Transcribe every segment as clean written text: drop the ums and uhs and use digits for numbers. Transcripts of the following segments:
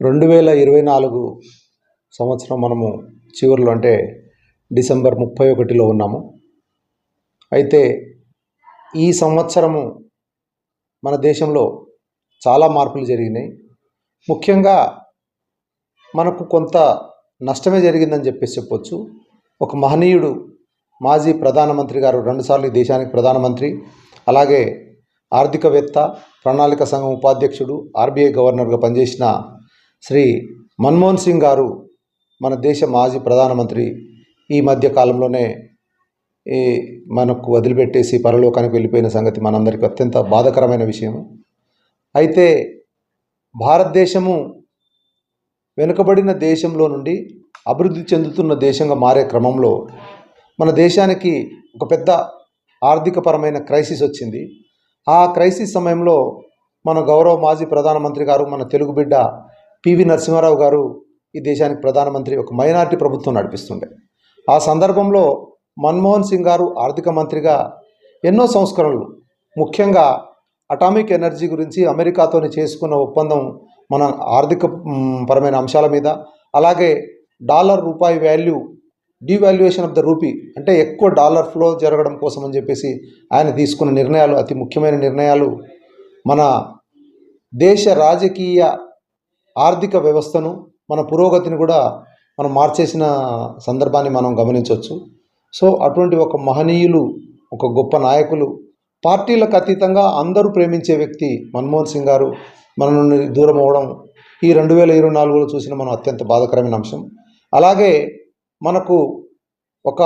2024 సంవత్సరం మనము చివరిలో అంటే డిసెంబర్ 31లో ఉన్నాము. అయితే ఈ సంవత్సరము మన దేశంలో చాలా మార్పులు జరిగినాయి. ముఖ్యంగా మనకు కొంత నష్టమే జరిగిందని చెప్పొచ్చు. ఒక మహనీయుడు మాజీ ప్రధానమంత్రి గారు 2 సార్లు ఈ దేశానికి ప్రధానమంత్రి, అలాగే ఆర్థికవేత్త, ప్రణాళిక సంఘం ఉపాధ్యక్షుడు, ఆర్బీఐ గవర్నర్గా పనిచేసిన శ్రీ మన్మోహన్ సింగ్ గారు మన దేశ మాజీ ప్రధానమంత్రి ఈ మధ్య కాలంలోనే మనకు వదిలిపెట్టేసి పరలోకానికి వెళ్ళిపోయిన సంగతి మనందరికీ అత్యంత బాధాకరమైన విషయం. అయితే భారతదేశము వెనుకబడిన దేశంలో నుండి అభివృద్ధి చెందుతున్న దేశంగా మారే క్రమంలో మన దేశానికి ఒక పెద్ద ఆర్థికపరమైన క్రైసిస్ వచ్చింది. ఆ క్రైసిస్ సమయంలో మన గౌరవ మాజీ ప్రధానమంత్రి గారు, మన తెలుగు బిడ్డ పివి నరసింహారావు గారు ఈ దేశానికి ప్రధానమంత్రి, ఒక మైనారిటీ ప్రభుత్వం నడిపిస్తుండే. ఆ సందర్భంలో మన్మోహన్ సింగ్ గారు ఆర్థిక మంత్రిగా ఎన్నో సంస్కరణలు, ముఖ్యంగా అటామిక్ ఎనర్జీ గురించి అమెరికాతో చేసుకున్న ఒప్పందం, మన ఆర్థిక పరమైన అంశాల మీద, అలాగే డాలర్ రూపాయి value devaluation of the rupee, అంటే ఎక్కువ డాలర్ ఫ్లో జరగడం కోసం అని చెప్పేసి ఆయన తీసుకున్న నిర్ణయాలు, అతి ముఖ్యమైన నిర్ణయాలు మన దేశ రాజకీయ ఆర్థిక వ్యవస్థను, మన పురోగతిని కూడా మనం మార్చేసిన సందర్భాన్ని మనం గమనించవచ్చు. సో అటువంటి ఒక మహనీయులు, ఒక గొప్ప నాయకులు, పార్టీలకు అతీతంగా అందరూ ప్రేమించే వ్యక్తి మన్మోహన్ సింగ్ గారు మన నుండి దూరం అవ్వడం ఈ 2024లో చూసిన మనం అత్యంత బాధాకరమైన అంశం. అలాగే మనకు ఒక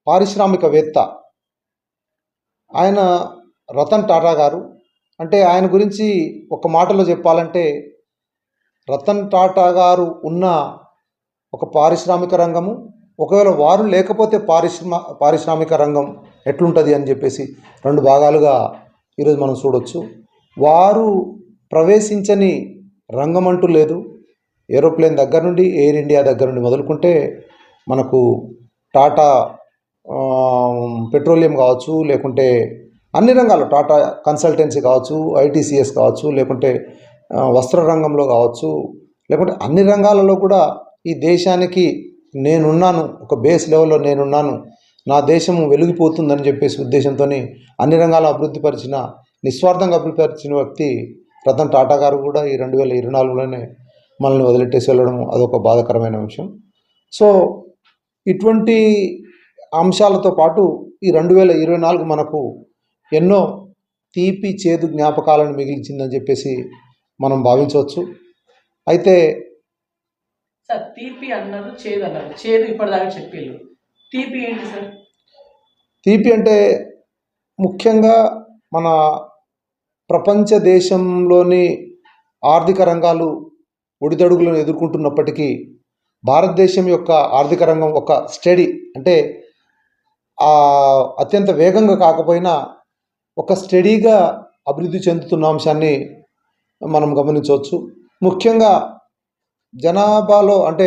పారిశ్రామికవేత్త ఆయన రతన్ టాటా గారు, అంటే ఆయన గురించి ఒక మాటలో చెప్పాలంటే రతన్ టాటా గారు ఉన్న ఒక పారిశ్రామిక రంగము, ఒకవేళ వారు లేకపోతే పారిశ్రామిక రంగం ఎట్లుంటుంది అని చెప్పేసి 2 భాగాలుగా ఈరోజు మనం చూడవచ్చు. వారు ప్రవేశించని రంగం అంటూ లేదు. ఏరోప్లేన్ దగ్గర నుండి, ఎయిర్ ఇండియా దగ్గర నుండి మొదలుకుంటే మనకు టాటా పెట్రోలియం కావచ్చు, లేకుంటే అన్ని రంగాలు, టాటా కన్సల్టెన్సీ కావచ్చు, ఐటీసీఎస్ కావచ్చు, లేకుంటే వస్త్ర రంగంలో కావచ్చు, లేకుంటే అన్ని రంగాలలో కూడా ఈ దేశానికి నేనున్నాను, ఒక బేస్ లెవెల్లో నేనున్నాను, నా దేశం వెలిగిపోతుందని చెప్పేసి ఉద్దేశంతో అన్ని రంగాలు అభివృద్ధిపరిచిన, నిస్వార్థంగా అభివృద్ధిపరిచిన వ్యక్తి రతన్ టాటా గారు కూడా ఈ 2024లోనే మనల్ని వదిలిట్టేసి వెళ్ళడం అదొక బాధాకరమైన అంశం. సో ఇటువంటి అంశాలతో పాటు ఈ 2024 మనకు ఎన్నో తీపి చేదు జ్ఞాపకాలను మిగిల్చిందని చెప్పేసి మనం భావించవచ్చు. అయితే సార్, తీపి అన్నారు, చేదు అన్నారు. చేదు ఇప్పటిదాకా చెప్పిళ్ళు, తీపి ఏంటి సార్? తీపి అంటే ముఖ్యంగా మన ప్రపంచ దేశంలోని ఆర్థిక రంగాలు ఒడిదడుగులను ఎదుర్కొంటున్నప్పటికీ భారతదేశం యొక్క ఆర్థిక రంగం ఒక స్టడీ, అంటే అత్యంత వేగంగా కాకపోయినా ఒక స్టడీగా అభివృద్ధి చెందుతున్న అంశాన్ని మనం గమనించవచ్చు. ముఖ్యంగా జనాభాలో, అంటే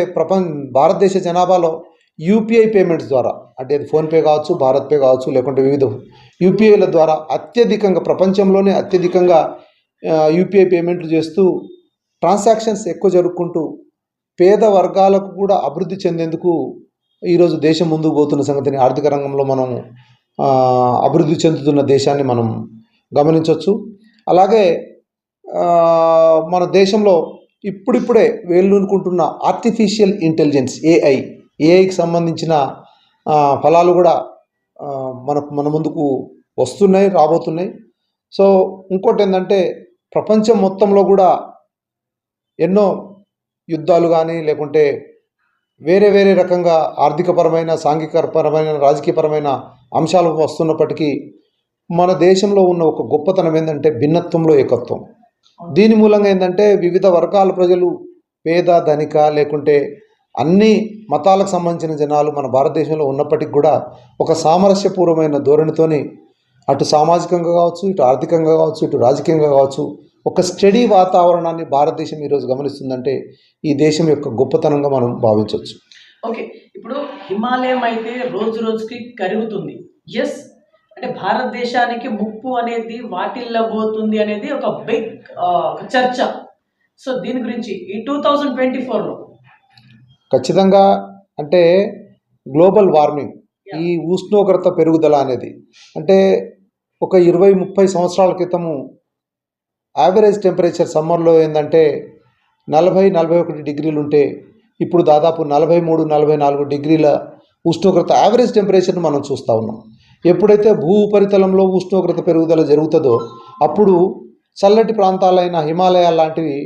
భారతదేశ జనాభాలో యూపీఐ పేమెంట్స్ ద్వారా, అంటే అది ఫోన్పే కావచ్చు, భారత్ పే కావచ్చు, లేకుంటే వివిధ యూపీఐల ద్వారా అత్యధికంగా, ప్రపంచంలోనే అత్యధికంగా యూపీఐ పేమెంట్లు చేస్తూ ట్రాన్సాక్షన్స్ ఎక్కువ జరుపుకుంటూ పేద వర్గాలకు కూడా అభివృద్ధి చెందేందుకు ఈరోజు దేశం ముందుకు పోతున్న సంగతిని, ఆర్థిక రంగంలో మనం అభివృద్ధి చెందుతున్న దేశాన్ని మనం గమనించవచ్చు. అలాగే మన దేశంలో ఇప్పుడిప్పుడే వేళ్ళూనుకుంటున్న ఆర్టిఫిషియల్ ఇంటెలిజెన్స్, ఏఐకి సంబంధించిన ఫలాలు కూడా మన ముందుకు వస్తున్నాయి, రాబోతున్నాయి. సో ఇంకోటి ఏంటంటే ప్రపంచం మొత్తంలో కూడా ఎన్నో యుద్ధాలు కానీ, లేకుంటే వేరే వేరే రకంగా ఆర్థికపరమైన, సాంఘికపరమైన, రాజకీయపరమైన అంశాలు వస్తున్నప్పటికీ మన దేశంలో ఉన్న ఒక గొప్పతనం ఏంటంటే భిన్నత్వంలో ఏకత్వం. దీని మూలంగా ఏంటంటే వివిధ వర్గాల ప్రజలు, పేద ధనిక, లేకుంటే అన్ని మతాలకు సంబంధించిన జనాలు మన భారతదేశంలో ఉన్నప్పటికీ కూడా ఒక సామరస్యపూర్వమైన ధోరణితోని అటు సామాజికంగా కావచ్చు, ఇటు ఆర్థికంగా కావచ్చు, ఇటు రాజకీయంగా కావచ్చు, ఒక స్టడీ వాతావరణాన్ని భారతదేశం ఈరోజు గమనిస్తుందంటే ఈ దేశం యొక్క గొప్పతనంగా మనం భావించవచ్చు. ఓకే, ఇప్పుడు హిమాలయం అయితే రోజు రోజుకి కరుగుతుంది. ఎస్, అంటే భారతదేశానికి ముప్పు అనేది వాటిల్లబోతుంది అనేది ఒక బిగ్ చర్చ. సో దీని గురించి ఈ 2024లో ఖచ్చితంగా అంటే గ్లోబల్ వార్మింగ్, ఈ ఉష్ణోగ్రత పెరుగుదల అనేది అంటే ఒక 20-30 సంవత్సరాల క్రితము యావరేజ్ టెంపరేచర్ సమ్మర్లో ఏంటంటే 40-41 డిగ్రీలు ఉంటే ఇప్పుడు దాదాపు 43-44 డిగ్రీల ఉష్ణోగ్రత యావరేజ్ టెంపరేచర్ను మనం చూస్తూ ఉన్నాం. ఎప్పుడైతే భూ ఉపరితలంలో ఉష్ణోగ్రత పెరుగుదల జరుగుతుందో అప్పుడు చల్లటి ప్రాంతాలైన హిమాలయాల లాంటివి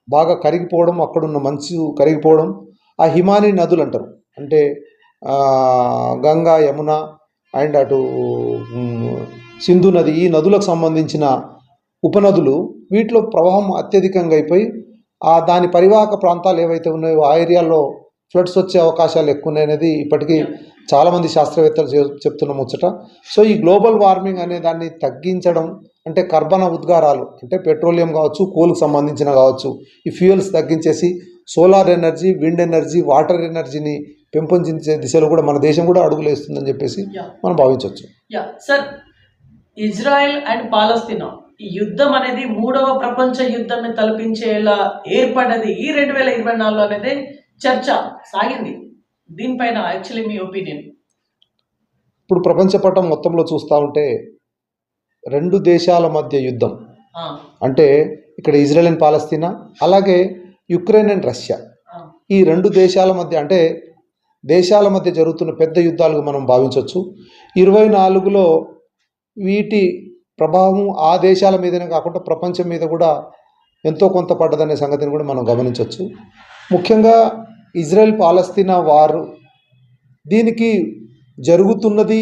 బాగా కరిగిపోవడం, అక్కడున్న మంచు కరిగిపోవడం, ఆ హిమానీ నదులు అంటారు అంటే గంగా, యమున అండ్ అటు సింధు నది, ఈ నదులకు సంబంధించిన ఉపనదులు వీటిలో ప్రవాహం అత్యధికంగా అయిపోయి దాని పరివాహక ప్రాంతాలు ఏవైతే ఉన్నాయో ఆ ఏరియాలో ఫ్లడ్స్ వచ్చే అవకాశాలు ఎక్కువ ఉన్నాయనేది ఇప్పటికీ చాలామంది శాస్త్రవేత్తలు చెప్తున్న ముచ్చట. సో ఈ గ్లోబల్ వార్మింగ్ అనే దాన్ని తగ్గించడం అంటే కర్బన ఉద్గారాలు అంటే పెట్రోలియం కావచ్చు, కోల్కి సంబంధించిన కావచ్చు, ఈ ఫ్యూయల్స్ తగ్గించేసి solar energy, wind energy, water ఎనర్జీని పెంపొందించే దిశలో కూడా మన దేశం కూడా అడుగులు వేస్తుందని చెప్పేసి మనం భావించవచ్చు. సార్, ఇజ్రాయెల్ అండ్ పాలస్తీనా ఈ యుద్ధం అనేది 3వ ప్రపంచ యుద్ధాన్ని తలపించేలా ఏర్పడ్డది ఈ 2024లో అనేది చర్చ సాగింది. దీనిపైన యాక్చువల్లీ మీ ఒపీనియన్? ఇప్పుడు ప్రపంచ పటం మొత్తంలో చూస్తూ ఉంటే 2 దేశాల మధ్య యుద్ధం అంటే ఇక్కడ ఇజ్రాయెల్ అండ్ పాలస్తీనా, అలాగే యుక్రెయిన్ అండ్ రష్యా, ఈ 2 దేశాల మధ్య అంటే దేశాల మధ్య జరుగుతున్న పెద్ద యుద్ధాలుగా మనం భావించవచ్చు. 24లో వీటి ప్రభావం ఆ దేశాల మీదనే కాకుండా ప్రపంచం మీద కూడా ఎంతో కొంత పడ్డదనే సంగతిని కూడా మనం గమనించవచ్చు. ముఖ్యంగా ఇజ్రాయెల్ పాలస్తీనా వారు దీనికి జరుగుతున్నది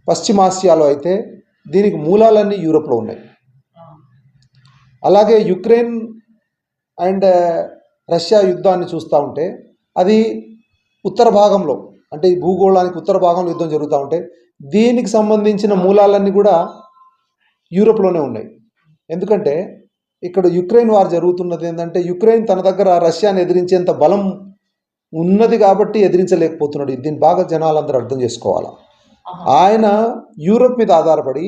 పశ్చిమాసియాలో అయితే దీనికి మూలాలన్నీ యూరోప్లో ఉన్నాయి. అలాగే యుక్రెయిన్ అండ్ రష్యా యుద్ధాన్ని చూస్తూ ఉంటే అది ఉత్తర భాగంలో అంటే ఈ భూగోళానికి ఉత్తర భాగంలో యుద్ధం జరుగుతూ ఉంటే దీనికి సంబంధించిన మూలాలన్నీ కూడా యూరోప్లోనే ఉన్నాయి. ఎందుకంటే ఇక్కడ యుక్రెయిన్ వార్ జరుగుతున్నది ఏంటంటే యుక్రెయిన్ తన దగ్గర రష్యాని ఎదిరించేంత బలం ఉన్నది కాబట్టి ఎదిరించలేకపోతున్నాడు. దీన్ని బాగా జనాలందరూ అర్థం చేసుకోవాలి. ఆయన యూరోప్ మీద ఆధారపడి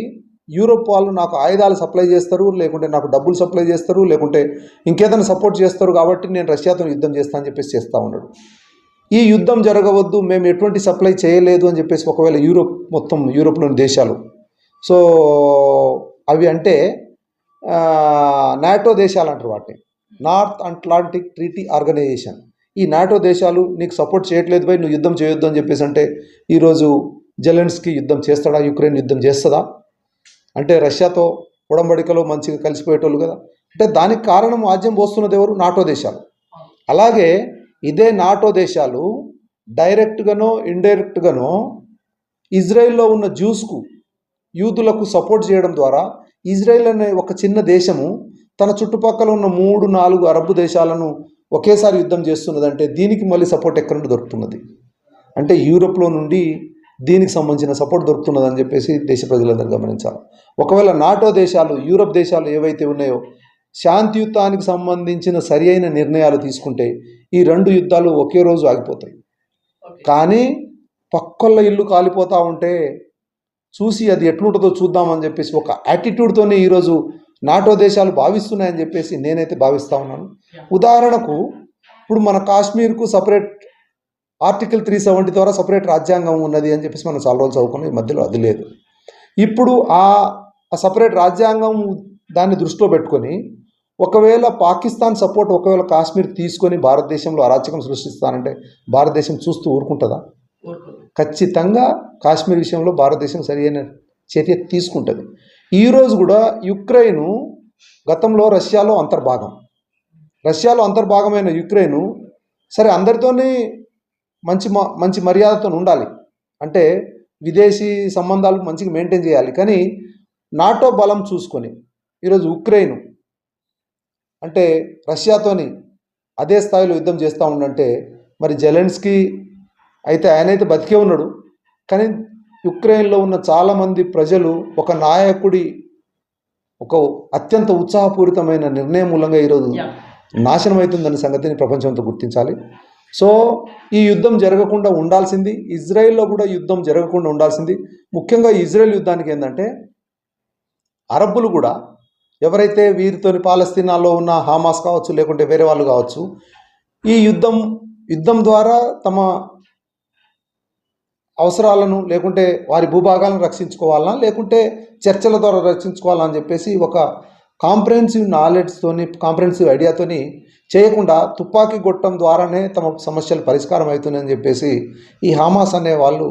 యూరోప్ వాళ్ళు నాకు ఆయుధాలు సప్లై చేస్తారు, లేకుంటే నాకు డబ్బులు సప్లై చేస్తారు, లేకుంటే ఇంకేదైనా సపోర్ట్ చేస్తారు కాబట్టి నేను రష్యాతో యుద్ధం చేస్తా అని చెప్పేసి చేస్తూ ఉన్నాడు. ఈ యుద్ధం జరగవద్దు, మేము ఎటువంటి సప్లై చేయలేదు అని చెప్పేసి ఒకవేళ యూరోప్ మొత్తం యూరోప్లోని దేశాలు సో అవి అంటే నాటో దేశాలు అంటారు వాటిని, నార్త్ అట్లాంటిక్ ట్రీటీ ఆర్గనైజేషన్. ఈ నాటో దేశాలు నీకు సపోర్ట్ చేయట్లేదు పోయి నువ్వు యుద్ధం చేయొద్దు అని చెప్పేసి అంటే ఈరోజు జెలెన్స్కీ యుద్ధం చేస్తాడా? యుక్రెయిన్ యుద్ధం చేస్తుందా? అంటే రష్యాతో ఉడంబడికలో మంచిగా కలిసిపోయేటోళ్ళు కదా. అంటే దానికి కారణం ఆజ్యం పోస్తున్నది ఎవరు? నాటో దేశాలు. అలాగే ఇదే నాటో దేశాలు డైరెక్ట్గానో ఇండైరెక్ట్గానో ఇజ్రాయెల్లో ఉన్న జ్యూస్కు, యూదులకు సపోర్ట్ చేయడం ద్వారా ఇజ్రాయెల్ అనే ఒక చిన్న దేశము తన చుట్టుపక్కల ఉన్న 3-4 అరబ్ దేశాలను ఒకేసారి యుద్ధం చేస్తున్నదంటే దీనికి మళ్ళీ సపోర్ట్ ఎక్కడి నుండి దొరుకుతున్నది? అంటే యూరోప్లో నుండి దీనికి సంబంధించిన సపోర్ట్ దొరుకుతున్నదని చెప్పేసి దేశ ప్రజలందరూ గమనించాలి. ఒకవేళ నాటో దేశాలు, యూరోప్ దేశాలు ఏవైతే ఉన్నాయో శాంతియుతానికి సంబంధించిన సరి అయిన నిర్ణయాలు తీసుకుంటే ఈ 2 యుద్ధాలు ఒకే రోజు ఆగిపోతాయి. కానీ పక్కళ్ళ ఇల్లు కాలిపోతూ ఉంటే చూసి అది ఎట్లుంటుందో చూద్దామని చెప్పేసి ఒక యాటిట్యూడ్తోనే ఈరోజు నాటో దేశాలు భావిస్తున్నాయని చెప్పేసి నేనైతే భావిస్తూ ఉన్నాను. ఉదాహరణకు ఇప్పుడు మన కాశ్మీర్కు సపరేట్ ఆర్టికల్ 370 ద్వారా సపరేట్ రాజ్యాంగం ఉన్నది అని చెప్పేసి మనం చాలా రోజులు చదువుకున్నాం. ఈ మధ్యలో అది లేదు. ఇప్పుడు ఆ సపరేట్ రాజ్యాంగం దాన్ని దృష్టిలో పెట్టుకొని ఒకవేళ పాకిస్తాన్ సపోర్ట్ ఒకవేళ కాశ్మీర్ తీసుకొని భారతదేశంలో అరాచకం సృష్టిస్తానంటే భారతదేశం చూస్తూ ఊరుకుంటుందా? ఖచ్చితంగా కాశ్మీర్ విషయంలో భారతదేశం సరైన చర్య తీసుకుంటుంది. ఈరోజు కూడా యుక్రెయిన్ గతంలో రష్యాలో అంతర్భాగమైన యుక్రెయిన్ సరే అందరితోని మంచి మర్యాదతో ఉండాలి, అంటే విదేశీ సంబంధాలు మంచిగా మెయింటైన్ చేయాలి. కానీ నాటో బలం చూసుకొని ఈరోజు ఉక్రెయిన్ అంటే రష్యాతోని అదే స్థాయిలో యుద్ధం చేస్తూ ఉండంటే మరి జెలెన్స్కీ అయితే ఆయనైతే బతికే ఉన్నాడు. కానీ యుక్రెయిన్లో ఉన్న చాలామంది ప్రజలు ఒక నాయకుడి ఒక అత్యంత ఉత్సాహపూరితమైన నిర్ణయం మూలంగా ఈరోజు నాశనం అవుతుందనే సంగతిని ప్రపంచంతో గుర్తించాలి. సో ఈ యుద్ధం జరగకుండా ఉండాల్సింది, ఇజ్రాయెల్లో కూడా యుద్ధం జరగకుండా ఉండాల్సింది. ముఖ్యంగా ఇజ్రాయెల్ యుద్ధానికి ఏంటంటే అరబ్బులు కూడా ఎవరైతే వీరితోని పాలస్తీనాలో ఉన్న హమాస్ కావచ్చు, లేకుంటే వేరే వాళ్ళు కావచ్చు, ఈ యుద్ధం ద్వారా తమ అవసరాలను లేకుంటే వారి భూభాగాలను రక్షించుకోవాలన్నా, లేకుంటే చర్చల ద్వారా రక్షించుకోవాలని చెప్పేసి ఒక కాంప్రహెన్సివ్ నాలెడ్జ్తోని, కాంప్రహెన్సివ్ ఐడియాతోని చేయకుండా తుపాకీ గొట్టం ద్వారానే తమ సమస్యలు పరిష్కారం అవుతున్నాయని చెప్పేసి ఈ హమాస్ అనే వాళ్ళు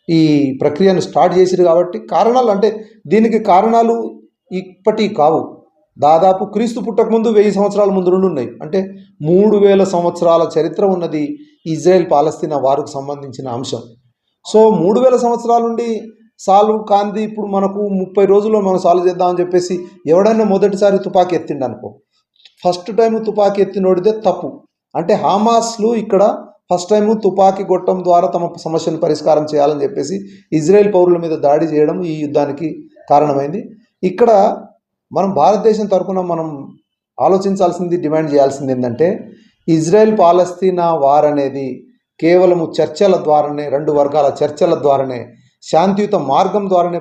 ఈ ప్రక్రియను స్టార్ట్ చేసిరు. కాబట్టి కారణాలు అంటే దీనికి కారణాలు ఇప్పటి కావు, దాదాపు క్రీస్తు పుట్టకముందు 1000 సంవత్సరాల ముందు నుండి ఉన్నాయి. అంటే 3000 సంవత్సరాల చరిత్ర ఉన్నది ఇజ్రాయెల్ పాలస్తీనా వారికి సంబంధించిన అంశం. సో 3000 సంవత్సరాల నుండి సాల్వ్ కాంది ఇప్పుడు మనకు 30 రోజుల్లో మనం సాల్వ్ చేద్దామని చెప్పేసి ఎవడైనా మొదటిసారి తుపాకీ ఎత్తిండు అనుకో, ఫస్ట్ టైం తుపాకీ ఎత్తినోడిదే తప్పు. అంటే హమాస్లు ఇక్కడ ఫస్ట్ టైము తుపాకీ గొట్టం ద్వారా తమ సమస్యను పరిష్కారం చేయాలని చెప్పేసి ఇజ్రాయెల్ పౌరుల మీద దాడి చేయడం ఈ యుద్ధానికి కారణమైంది. ఇక్కడ మనం భారతదేశం తరఫున మనం ఆలోచించాల్సింది, డిమాండ్ చేయాల్సింది ఏంటంటే ఇజ్రాయెల్ పాలస్తీనా వార్ అనేది కేవలము చర్చల ద్వారానే, రెండు వర్గాల చర్చల ద్వారానే, శాంతియుత మార్గం ద్వారానే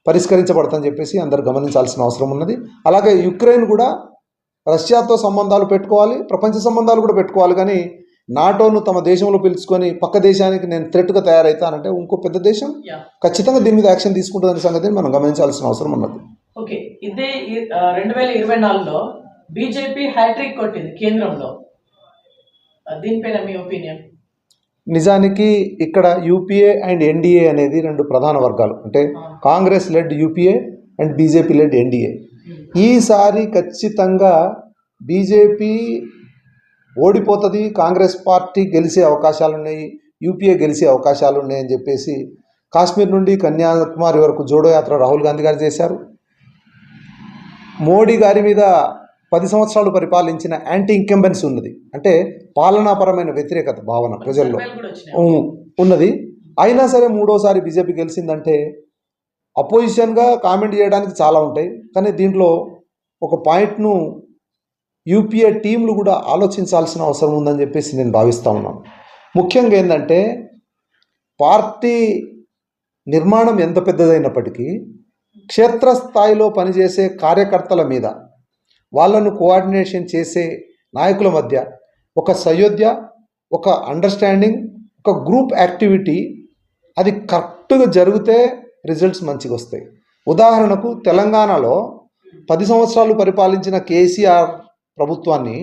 పరిష్కరించబడుతుందని చెప్పేసి అందరు గమనించాల్సిన అవసరం ఉన్నది. అలాగే యుక్రెయిన్ కూడా రష్యాతో సంబంధాలు పెట్టుకోవాలి, ప్రపంచ సంబంధాలు కూడా పెట్టుకోవాలి. కానీ నాటోను తమ దేశంలో పిలుచుకొని పక్క దేశానికి నేను థ్రెట్గా తయారవుతానంటే ఇంకో పెద్ద దేశం ఖచ్చితంగా దీని మీద యాక్షన్ తీసుకుంటుందనే సంగతిని మనం గమనించాల్సిన అవసరం ఉన్నది. ఓకే, ఇదే 2024లో బీజేపీ హ్యాట్రిక్ కొట్టింది కేంద్రంలో, దీనిపైన మీ ఒపీనియన్? నిజానికి ఇక్కడ యూపీఏ అండ్ ఎన్డీఏ అనేది రెండు ప్రధాన వర్గాలు. అంటే Congress led UPA and BJP led NDA. ఈసారి ఖచ్చితంగా బీజేపీ ఓడిపోతుంది, కాంగ్రెస్ పార్టీ గెలిచే అవకాశాలు ఉన్నాయి, యూపీఏ గెలిచే అవకాశాలు ఉన్నాయని చెప్పేసి కాశ్మీర్ నుండి కన్యాకుమారి వరకు జోడో యాత్ర రాహుల్ గాంధీ గారు చేశారు. మోడీ గారి మీద 10 సంవత్సరాలు పరిపాలించిన యాంటీ ఇంకంబెన్సీ ఉన్నది, అంటే పాలనాపరమైన వ్యతిరేకత భావన ప్రజల్లో ఉన్నది. అయినా సరే మూడోసారి బీజేపీ గెలిచిందంటే అపోజిషన్గా కామెంట్ చేయడానికి చాలా ఉంటాయి. కానీ దీంట్లో ఒక పాయింట్ను యూపీఏ టీంలు కూడా ఆలోచించాల్సిన అవసరం ఉందని చెప్పేసి నేను భావిస్తూ ఉన్నాను. ముఖ్యంగా ఏంటంటే పార్టీ నిర్మాణం ఎంత పెద్దదైనప్పటికీ క్షేత్రస్థాయిలో పనిచేసే కార్యకర్తల మీద, వాళ్ళను కోఆర్డినేషన్ చేసే నాయకుల మధ్య ఒక సయోధ్య, ఒక అండర్స్టాండింగ్, ఒక గ్రూప్ యాక్టివిటీ అది కరెక్ట్గా జరిగితే రిజల్ట్స్ మంచిగా వస్తాయి. ఉదాహరణకు తెలంగాణలో 10 సంవత్సరాలు పరిపాలించిన కేసీఆర్ ప్రభుత్వాన్ని,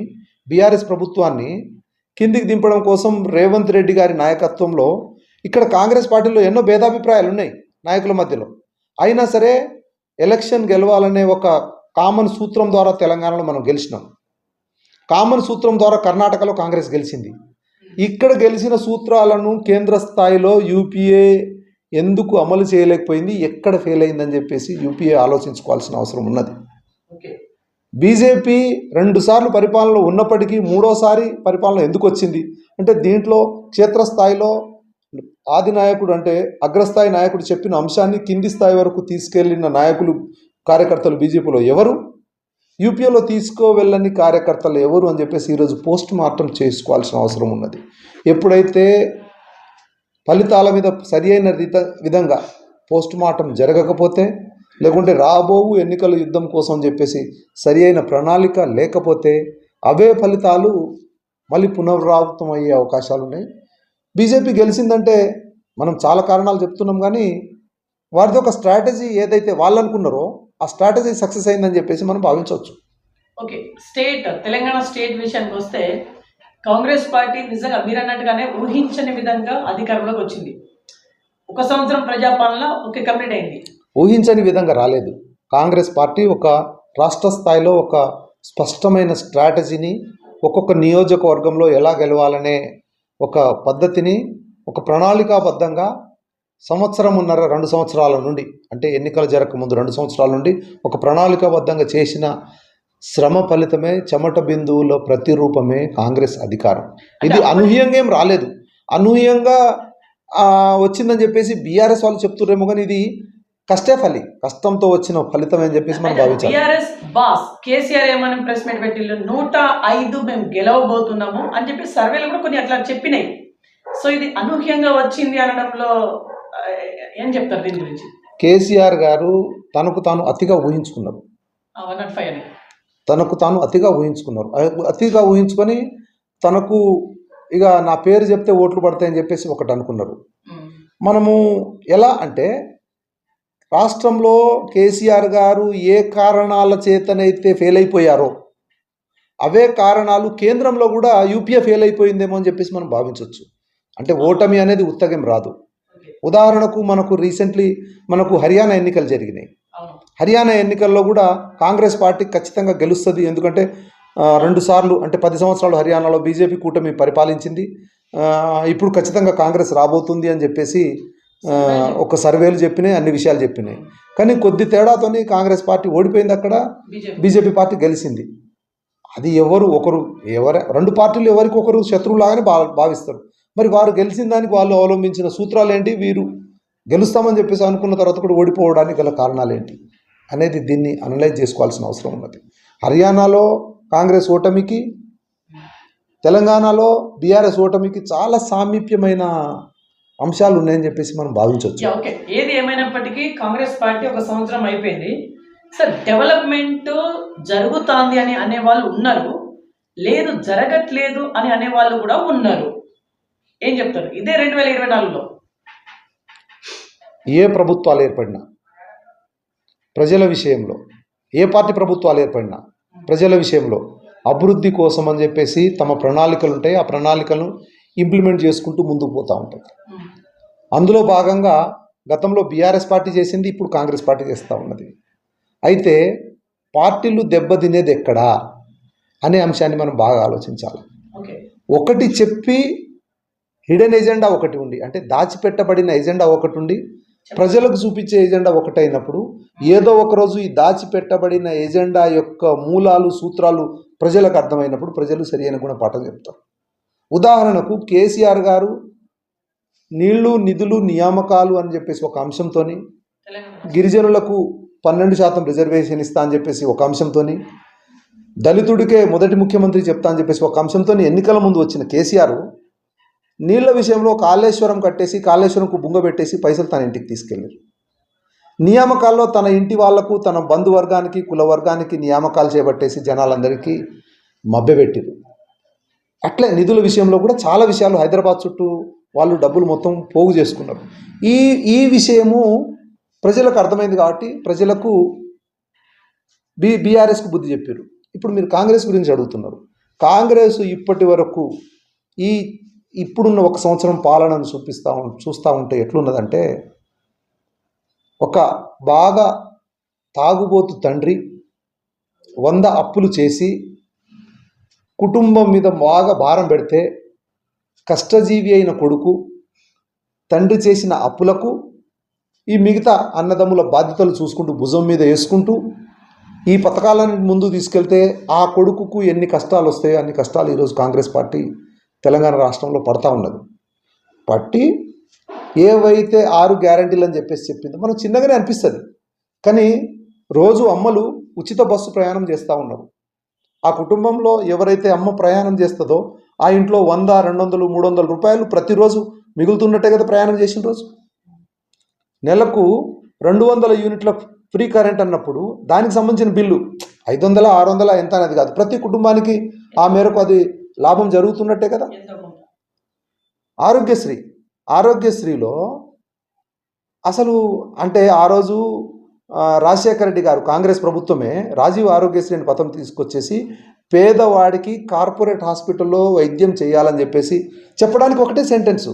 బీఆర్ఎస్ ప్రభుత్వాన్ని కిందికి దింపడం కోసం రేవంత్ రెడ్డి గారి నాయకత్వంలో ఇక్కడ కాంగ్రెస్ పార్టీలో ఎన్నో భేదాభిప్రాయాలు ఉన్నాయి నాయకుల మధ్యలో. అయినా సరే ఎలక్షన్ గెలవాలనే ఒక కామన్ సూత్రం ద్వారా తెలంగాణలో మనం గెలిచినాం, కామన్ సూత్రం ద్వారా కర్ణాటకలో కాంగ్రెస్ గెలిచింది. ఇక్కడ గెలిచిన సూత్రాలను కేంద్ర స్థాయిలో యూపీఏ ఎందుకు అమలు చేయలేకపోయింది, ఎక్కడ ఫెయిల్ అయిందని చెప్పేసి యూపీఏ ఆలోచించుకోవాల్సిన అవసరం ఉన్నది. బీజేపీ 2 సార్లు పరిపాలనలో ఉన్నప్పటికీ మూడోసారి పరిపాలన ఎందుకు వచ్చింది అంటే దీంట్లో క్షేత్రస్థాయిలో ఆది నాయకుడు అంటే అగ్రస్థాయి నాయకుడు చెప్పిన అంశాన్ని కింది స్థాయి వరకు తీసుకెళ్లిన నాయకులు, కార్యకర్తలు బీజేపీలో ఎవరు, యూపీఏలో తీసుకువెళ్ళని కార్యకర్తలు ఎవరు అని చెప్పేసి ఈరోజు పోస్ట్ మార్టం చేసుకోవాల్సిన అవసరం ఉన్నది. ఎప్పుడైతే ఫలితాల మీద సరి అయిన విధంగా పోస్ట్ మార్టం జరగకపోతే, లేకుంటే రాబోవు ఎన్నికల యుద్ధం కోసం చెప్పేసి సరి అయిన ప్రణాళిక లేకపోతే అవే ఫలితాలు మళ్ళీ పునరావృతం అయ్యే అవకాశాలు ఉన్నాయి. బీజేపీ గెలిచిందంటే మనం చాలా కారణాలు చెప్తున్నాం, కానీ వారిది ఒక స్ట్రాటజీ ఏదైతే వాళ్ళు అనుకున్నారో ఆ స్ట్రాటజీ సక్సెస్ అయిందని చెప్పేసి మనం భావించవచ్చు. ఓకే, తెలంగాణ స్టేట్ విషయానికి వస్తే కాంగ్రెస్ పార్టీ నిజంగా మీరు అన్నట్టుగానే ఊహించని విధంగా అధికారంలోకి వచ్చింది. 1 సంవత్సరం ప్రజాపాలన కంప్లీట్ అయింది. ఊహించని విధంగా రాలేదు. కాంగ్రెస్ పార్టీ ఒక రాష్ట్ర స్థాయిలో ఒక స్పష్టమైన స్ట్రాటజీని, ఒక్కొక్క నియోజకవర్గంలో ఎలా గెలవాలనే ఒక పద్ధతిని, ఒక ప్రణాళికాబద్ధంగా 2 సంవత్సరాల నుండి, అంటే ఎన్నికలు జరగకముందు 2 సంవత్సరాల నుండి ఒక ప్రణాళికాబద్ధంగా చేసిన శ్రమ ఫలితమే, చెమట బిందువుల ప్రతిరూపమే కాంగ్రెస్ అధికారం. ఇది అనూహ్యంగా ఏం రాలేదు, అనూహ్యంగా వచ్చిందని చెప్పేసి బీఆర్ఎస్ వాళ్ళు చెప్తుర్రేమో, కానీ ఇది కష్టంతో వచ్చిన ఫలితం అని చెప్పేసి మనం భావించాలి. బీఆర్ఎస్ బాస్ కేసీఆర్ ఏమని ప్రెస్ మీట్ పెట్టిల్లు, 105 మేము గెలవబోతున్నాము అని చెప్పి సర్వేలు కూడా కొన్ని అట్లా చెప్పినాయి. సో ఇది అనూహ్యంగా వచ్చింది అనడంలో ఏం చెప్తారు దీని గురించి? కేసీఆర్ గారు తనకు తాను అతిగా ఊహించుకున్నారు. 105 అని. తనకు తాను అతిగా ఊహించుకున్నారు. అతిగా ఊహించుకొని తనకు ఇక నా పేరు చెప్తే ఓట్లు పడతాయని చెప్పేసి ఒకటి అనుకున్నారు. మనము ఎలా అంటే రాష్ట్రంలో కేసీఆర్ గారు ఏ కారణాల చేతనైతే ఫెయిల్ అయిపోయారో అవే కారణాలు కేంద్రంలో కూడా యూపీఏ ఫెయిల్ అయిపోయిందేమో అని చెప్పేసి మనం భావించవచ్చు. అంటే ఓటమి అనేది ఉత్తగం రాదు. ఉదాహరణకు మనకు రీసెంట్లీ మనకు హర్యానా ఎన్నికలు జరిగినాయి. హర్యానా ఎన్నికల్లో కూడా కాంగ్రెస్ పార్టీ ఖచ్చితంగా గెలుస్తుంది. ఎందుకంటే 2 సార్లు అంటే 10 సంవత్సరాలు హర్యానాలో బీజేపీ కూటమి పరిపాలించింది. ఇప్పుడు ఖచ్చితంగా కాంగ్రెస్ రాబోతుంది అని చెప్పేసి ఒక సర్వేలు చెప్పినాయి, అన్ని విషయాలు చెప్పినాయి. కానీ కొద్ది తేడాతోని కాంగ్రెస్ పార్టీ ఓడిపోయింది, అక్కడ బీజేపీ పార్టీ గెలిచింది. అది రెండు పార్టీలు ఎవరికొకరు శత్రువులాగానే భావిస్తారు. మరి వారు గెలిచిన దానికి వాళ్ళు అవలంబించిన సూత్రాలు ఏంటి, వీరు గెలుస్తామని చెప్పేసి అనుకున్న తర్వాత కూడా ఓడిపోవడానికి గల కారణాలు ఏంటి అనేది దీన్ని అనలైజ్ చేసుకోవాల్సిన అవసరం ఉన్నది. హర్యానాలో కాంగ్రెస్ ఓటమికి, తెలంగాణలో బీఆర్ఎస్ ఓటమికి చాలా సామీప్యమైన అంశాలు ఉన్నాయని చెప్పేసి మనం భావించవచ్చు. ఓకే, ఏది ఏమైనప్పటికీ కాంగ్రెస్ పార్టీ 1 సంవత్సరం అయిపోయింది సార్. డెవలప్మెంట్ జరుగుతుంది అని అనేవాళ్ళు ఉన్నారు, లేదు జరగట్లేదు అని అనేవాళ్ళు కూడా ఉన్నారు. ఏం చెప్తారు ఇదే 2024లో? ఏ ప్రభుత్వాలు ఏర్పడినా ప్రజల విషయంలో, ఏ పార్టీ ప్రభుత్వాలు ఏర్పడినా ప్రజల విషయంలో అభివృద్ధి కోసం అని చెప్పేసి తమ ప్రణాళికలు ఉంటాయి. ఆ ప్రణాళికలను ఇంప్లిమెంట్ చేసుకుంటూ ముందుకు పోతూ ఉంటాయి. అందులో భాగంగా గతంలో బీఆర్ఎస్ పార్టీ చేసింది, ఇప్పుడు కాంగ్రెస్ పార్టీ చేస్తూ ఉన్నది. అయితే పార్టీలు దెబ్బతినేది ఎక్కడా అనే అంశాన్ని మనం బాగా ఆలోచించాలి. ఒకటి చెప్పి హిడెన్ ఎజెండా ఒకటి ఉండి, అంటే దాచిపెట్టబడిన ఎజెండా ఒకటి ఉండి ప్రజలకు చూపించే ఎజెండా ఒకటి అయినప్పుడు ఏదో ఒకరోజు ఈ దాచిపెట్టబడిన ఎజెండా యొక్క మూలాలు, సూత్రాలు ప్రజలకు అర్థమైనప్పుడు ప్రజలు సరైన గుణపాఠం చెప్తారు. ఉదాహరణకు కేసీఆర్ గారు నీళ్లు, నిధులు, నియామకాలు అని చెప్పేసి ఒక అంశంతో, గిరిజనులకు 12% రిజర్వేషన్ ఇస్తా అని చెప్పేసి ఒక అంశంతో, దళితుడికే మొదటి ముఖ్యమంత్రి చెప్తా అని చెప్పేసి ఒక అంశంతో ఎన్నికల ముందు వచ్చిన కేసీఆర్ నీళ్ల విషయంలో కాళేశ్వరం కట్టేసి, కాళేశ్వరంకు బుంగబెట్టేసి పైసలు తన ఇంటికి తీసుకెళ్ళారు. నియామకాల్లో తన ఇంటి వాళ్లకు, తన బంధువర్గానికి, కుల వర్గానికి నియామకాలు చేపట్టేసి జనాలందరికీ మభ్యపెట్టారు. అట్లే నిధుల విషయంలో కూడా చాలా విషయాలు హైదరాబాద్ చుట్టూ వాళ్ళు డబ్బులు మొత్తం పోగు చేసుకున్నారు. ఈ విషయము ప్రజలకు అర్థమైంది కాబట్టి ప్రజలకు బీఆర్ఎస్కు బుద్ధి చెప్పారు. ఇప్పుడు మీరు కాంగ్రెస్ గురించి అడుగుతున్నారు. కాంగ్రెస్ ఇప్పటి వరకు ఇప్పుడున్న 1 సంవత్సరం పాలనను చూస్తూ ఉంటే ఎట్లున్నదంటే, ఒక బాగా తాగుబోతు తండ్రి 100 అప్పులు చేసి కుటుంబం మీద బాగా భారం పెడితే కష్టజీవి అయిన కొడుకు తండ్రి చేసిన అప్పులకు ఈ మిగతా అన్నదమ్ముల బాధ్యతలు చూసుకుంటూ భుజం మీద వేసుకుంటూ ఈ పథకాలను ముందుకు తీసుకెళ్తే ఆ కొడుకుకు ఎన్ని కష్టాలు వస్తాయో అన్ని కష్టాలు ఈరోజు కాంగ్రెస్ పార్టీ తెలంగాణ రాష్ట్రంలో పడతా ఉన్నది. పట్టి ఏవైతే 6 గ్యారంటీలు అని చెప్పేసి చెప్పిందో మనం చిన్నగానే అనిపిస్తుంది, కానీ రోజు అమ్మలు ఉచిత బస్సు ప్రయాణం చేస్తూ ఉన్నారు. ఆ కుటుంబంలో ఎవరైతే అమ్మ ప్రయాణం చేస్తుందో ఆ ఇంట్లో 100, 200, 300 రూపాయలు ప్రతిరోజు మిగులుతున్నట్టే కదా ప్రయాణం చేసిన రోజు. నెలకు 200 యూనిట్ల ఫ్రీ కరెంట్ అన్నప్పుడు దానికి సంబంధించిన బిల్లు 500, 600 ఎంత అనేది కాదు, ప్రతి కుటుంబానికి ఆ మేరకు అది లాభం జరుగుతున్నట్టే కదా. ఆరోగ్యశ్రీలో అసలు అంటే ఆ రోజు రాజశేఖర రెడ్డి గారు కాంగ్రెస్ ప్రభుత్వమే రాజీవ్ ఆరోగ్యశ్రీ అని పథకం తీసుకొచ్చేసి పేదవాడికి కార్పొరేట్ హాస్పిటల్లో వైద్యం చేయాలని చెప్పేసి చెప్పడానికి ఒకటే సెంటెన్సు.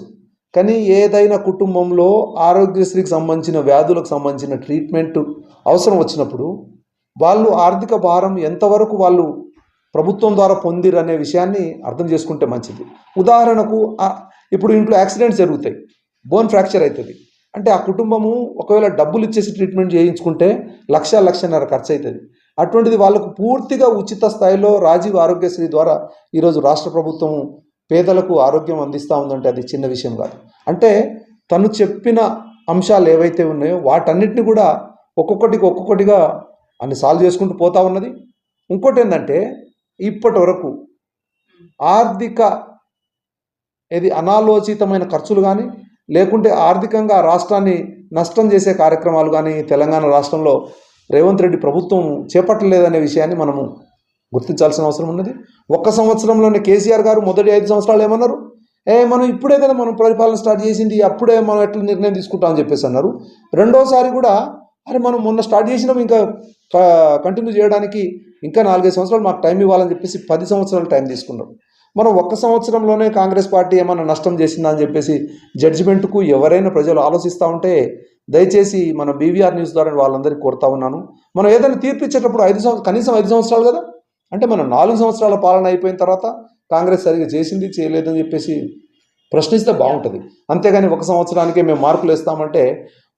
కానీ ఏదైనా కుటుంబంలో ఆరోగ్యశ్రీకి సంబంధించిన వ్యాధులకు సంబంధించిన ట్రీట్మెంట్ అవసరం వచ్చినప్పుడు వాళ్ళు ఆర్థిక భారం ఎంతవరకు వాళ్ళు ప్రభుత్వం ద్వారా పొందిరు అనే విషయాన్ని అర్థం చేసుకుంటే మంచిది. ఉదాహరణకు ఇప్పుడు ఇంట్లో యాక్సిడెంట్స్ జరుగుతాయి, బోన్ ఫ్రాక్చర్ అవుతుంది అంటే ఆ కుటుంబము ఒకవేళ డబ్బులు ఇచ్చేసి ట్రీట్మెంట్ చేయించుకుంటే 1,00,000-1,50,000 ఖర్చు అవుతుంది. అటువంటిది వాళ్ళకు పూర్తిగా ఉచిత స్థాయిలో రాజీవ్ ఆరోగ్యశ్రీ ద్వారా ఈరోజు రాష్ట్ర ప్రభుత్వం పేదలకు ఆరోగ్యం అందిస్తూ ఉందంటే అది చిన్న విషయం కాదు. అంటే తను చెప్పిన అంశాలు ఏవైతే ఉన్నాయో వాటన్నిటిని కూడా ఒక్కొక్కటిగా అన్ని సాల్వ్ చేసుకుంటూ పోతా ఉన్నది. ఇంకోటి ఏంటంటే ఇప్పటి వరకు ఆర్థిక అనాలోచితమైన ఖర్చులు కానీ లేకుంటే ఆర్థికంగా రాష్ట్రాన్ని నష్టం చేసే కార్యక్రమాలు కానీ తెలంగాణ రాష్ట్రంలో రేవంత్ రెడ్డి ప్రభుత్వం చేపట్టలేదనే విషయాన్ని మనము గుర్తించాల్సిన అవసరం ఉన్నది. ఒక్క సంవత్సరంలోనే కేసీఆర్ గారు మొదటి 5 సంవత్సరాలు ఏమన్నారు, మనం ఇప్పుడే కదా మనం పరిపాలన స్టార్ట్ చేసింది, అప్పుడే మనం ఎట్లా నిర్ణయం తీసుకుంటామని చెప్పేసి అన్నారు. రెండోసారి కూడా మనం మొన్న స్టార్ట్ చేసినాం, ఇంకా కంటిన్యూ చేయడానికి ఇంకా 4-5 సంవత్సరాలు మాకు టైం ఇవ్వాలని చెప్పేసి 10 సంవత్సరాలు టైం తీసుకున్నాం. మనం ఒక్క సంవత్సరంలోనే కాంగ్రెస్ పార్టీ ఏమైనా నష్టం చేసిందా అని చెప్పేసి జడ్జిమెంట్కు ఎవరైనా ప్రజలు ఆలోచిస్తూ ఉంటే దయచేసి మన బీవీఆర్ న్యూస్ ద్వారా వాళ్ళందరికీ కోరుతా ఉన్నాను. మనం ఏదైనా తీర్పు ఇచ్చేటప్పుడు కనీసం 5 సంవత్సరాలు కదా, అంటే మనం 4 సంవత్సరాల పాలన అయిపోయిన తర్వాత కాంగ్రెస్ సరిగ్గా చేసింది చేయలేదని చెప్పేసి ప్రశ్నిస్తే బాగుంటుంది. అంతేగాని ఒక సంవత్సరానికే మేము మార్కులు వేస్తామంటే,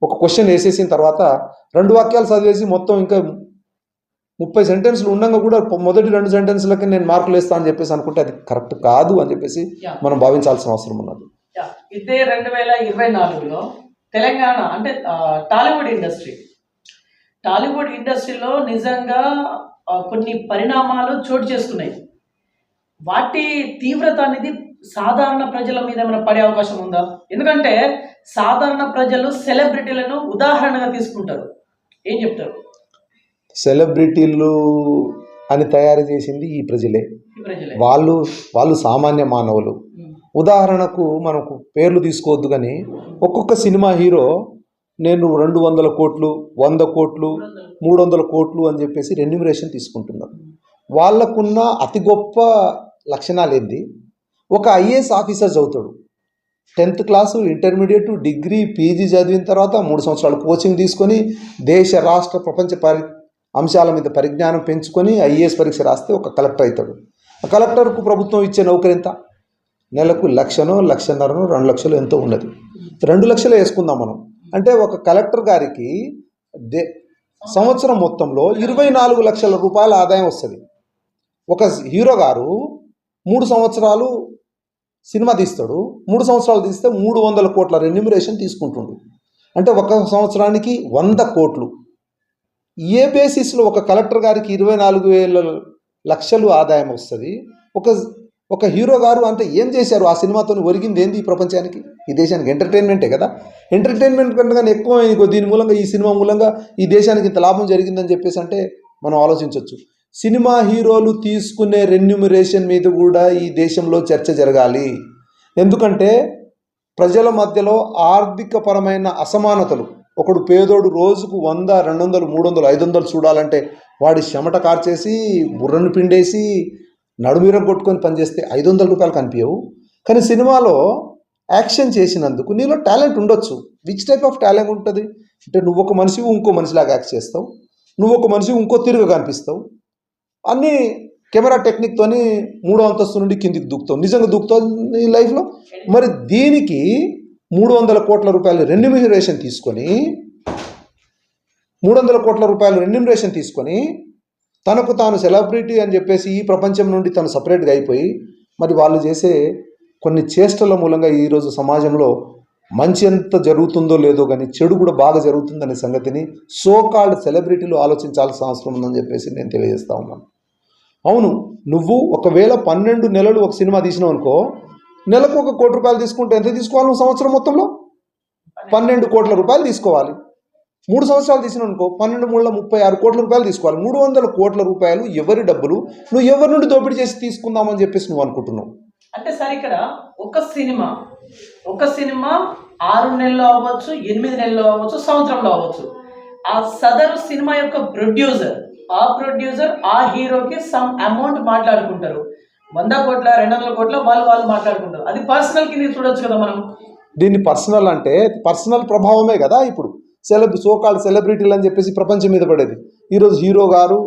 ఒక క్వశ్చన్ వేసేసిన తర్వాత 2 వాక్యాలు చదివేసి మొత్తం ఇంకా 30 సెంటెన్స్లు ఉండగా కూడా మొదటి 2 సెంటెన్స్లకి నేను మార్కులు వేస్తా అని చెప్పేసి అనుకుంటే అది కరెక్ట్ కాదు అని చెప్పేసి మనం భావించాల్సిన అవసరం ఉన్నది. ఇదే 2024లో తెలంగాణ అంటే టాలీవుడ్ ఇండస్ట్రీలో నిజంగా కొన్ని పరిణామాలు చోటు చేసుకున్నాయి. వాటి తీవ్రత అనేది సాధారణ ప్రజల మీద ఏమైనా పడే అవకాశం ఉందా? ఎందుకంటే సాధారణ ప్రజలు సెలబ్రిటీలను ఉదాహరణగా తీసుకుంటారు. ఏం చెప్తారు? సెలబ్రిటీలు అని తయారు చేసింది ఈ ప్రజలే. వాళ్ళు సామాన్య మానవులు. ఉదాహరణకు మనకు పేర్లు తీసుకోవద్దు, కానీ ఒక్కొక్క సినిమా హీరో నేను 200 కోట్లు 100 కోట్లు 300 కోట్లు అని చెప్పేసి రెన్యూమరేషన్ తీసుకుంటున్నారు. వాళ్ళకున్న అతి గొప్ప లక్షణాలు ఏంది? ఒక ఐఏఎస్ ఆఫీసర్ చదువుతాడు, 10th class, intermediate, degree, PG చదివిన తర్వాత 3 సంవత్సరాలు కోచింగ్ తీసుకొని దేశ రాష్ట్ర ప్రపంచ అంశాల మీద పరిజ్ఞానం పెంచుకొని ఐఏఎస్ పరీక్ష రాస్తే ఒక కలెక్టర్ అవుతాడు. ఆ కలెక్టర్కు ప్రభుత్వం ఇచ్చే నౌకరి ఎంత? నెలకు 1,00,000, 1,50,000, 2 లక్షలు ఎంతో ఉన్నది. 2 లక్షలు వేసుకుందాం మనం. అంటే ఒక కలెక్టర్ గారికి సంవత్సరం మొత్తంలో 24 లక్షల రూపాయల ఆదాయం వస్తుంది. ఒక హీరో గారు 3 సంవత్సరాలు సినిమా తీస్తాడు, 3 సంవత్సరాలు తీస్తే 300 కోట్ల రెన్యూమరేషన్ తీసుకుంటుండు. అంటే ఒక సంవత్సరానికి 100 కోట్లు. ఏ బేసిస్లో ఒక కలెక్టర్ గారికి 24 లక్షలు ఆదాయం వస్తుంది? ఒక హీరో గారు అంటే ఏం చేశారు? ఆ సినిమాతో ఒరిగింది ఏంది ఈ ప్రపంచానికి, ఈ దేశానికి? ఎంటర్టైన్మెంటే కదా. ఎంటర్టైన్మెంట్ కంటే ఎక్కువ దీని మూలంగా, ఈ సినిమా మూలంగా ఈ దేశానికి ఇంత లాభం జరిగిందని చెప్పేసి అంటే మనం ఆలోచించవచ్చు. సినిమా హీరోలు తీసుకునే రెన్యూమరేషన్ మీద కూడా ఈ దేశంలో చర్చ జరగాలి. ఎందుకంటే ప్రజల మధ్యలో ఆర్థికపరమైన అసమానతలు, ఒకడు పేదోడు రోజుకు 100, 200, 300, 500 చూడాలంటే వాడి చెమట కార్చేసి బుర్రను పిండేసి నడుమీరం కొట్టుకొని పనిచేస్తే 500 రూపాయలు కనిపించవు. కానీ సినిమాలో యాక్షన్ చేసినందుకు నీలో టాలెంట్ ఉండొచ్చు. విచ్ టైప్ ఆఫ్ టాలెంట్ ఉంటుంది అంటే, నువ్వు ఒక మనిషివి ఇంకో మనిషిలాగా యాక్ట్ చేస్తావు, నువ్వు ఒక మనిషివి ఇంకో తిరుగు కనిపిస్తావు, అన్నీ కెమెరా టెక్నిక్తోని 3వ అంతస్తు నుండి కిందికి దూకుతావు, నిజంగా దూకుతావు నీ లైఫ్లో. మరి దీనికి 300 కోట్ల రూపాయలు రెన్యూమరేషన్ తీసుకొని తనకు తాను సెలబ్రిటీ అని చెప్పేసి ఈ ప్రపంచం నుండి తను సపరేట్గా అయిపోయి, మరి వాళ్ళు చేసే కొన్ని చేష్టల మూలంగా ఈరోజు సమాజంలో మంచి ఎంత జరుగుతుందో లేదో కానీ చెడు కూడా బాగా జరుగుతుందనే సంగతిని సోకాల్డ్ సెలబ్రిటీలు ఆలోచించాల్సిన అవసరం ఉందని చెప్పేసి నేను తెలియజేస్తా ఉన్నాను. అవును, నువ్వు ఒకవేళ 12 నెలలు ఒక సినిమా తీసినావు అనుకో, నెలకు 1 కోటి రూపాయలు తీసుకుంటే ఎంత తీసుకోవాలి? నువ్వు సంవత్సరం మొత్తంలో 12 కోట్ల రూపాయలు తీసుకోవాలి. 3 సంవత్సరాలు తీసినావు అనుకో, 12 3 36 కోట్ల రూపాయలు తీసుకోవాలి. 300 కోట్ల రూపాయలు ఎవరి డబ్బులు? నువ్వు ఎవరి నుండి దోపిడీ చేసి తీసుకుందామని చెప్పేసి నువ్వు అనుకుంటున్నావు. అంటే సార్, ఇక్కడ ఒక సినిమా 6 నెలలు అవ్వచ్చు, 8 నెలలు అవ్వచ్చు, సంవత్సరంలో అవ్వచ్చు. ఆ సదరు సినిమా యొక్క ప్రొడ్యూసర్ ఆ హీరోకి సమ్ అమౌంట్ మాట్లాడుకుంటారు. 100 కోట్ల 200 కోట్ల వాళ్ళు మాట్లాడుకుంటారు. అది పర్సనల్ కింద చూడొచ్చు కదా మనం. దీన్ని పర్సనల్ అంటే పర్సనల్ ప్రభావమే కదా. ఇప్పుడు సోకాల్డ్ సెలబ్రిటీలు అని చెప్పేసి ప్రపంచం మీద పడేది. ఈరోజు హీరో గారు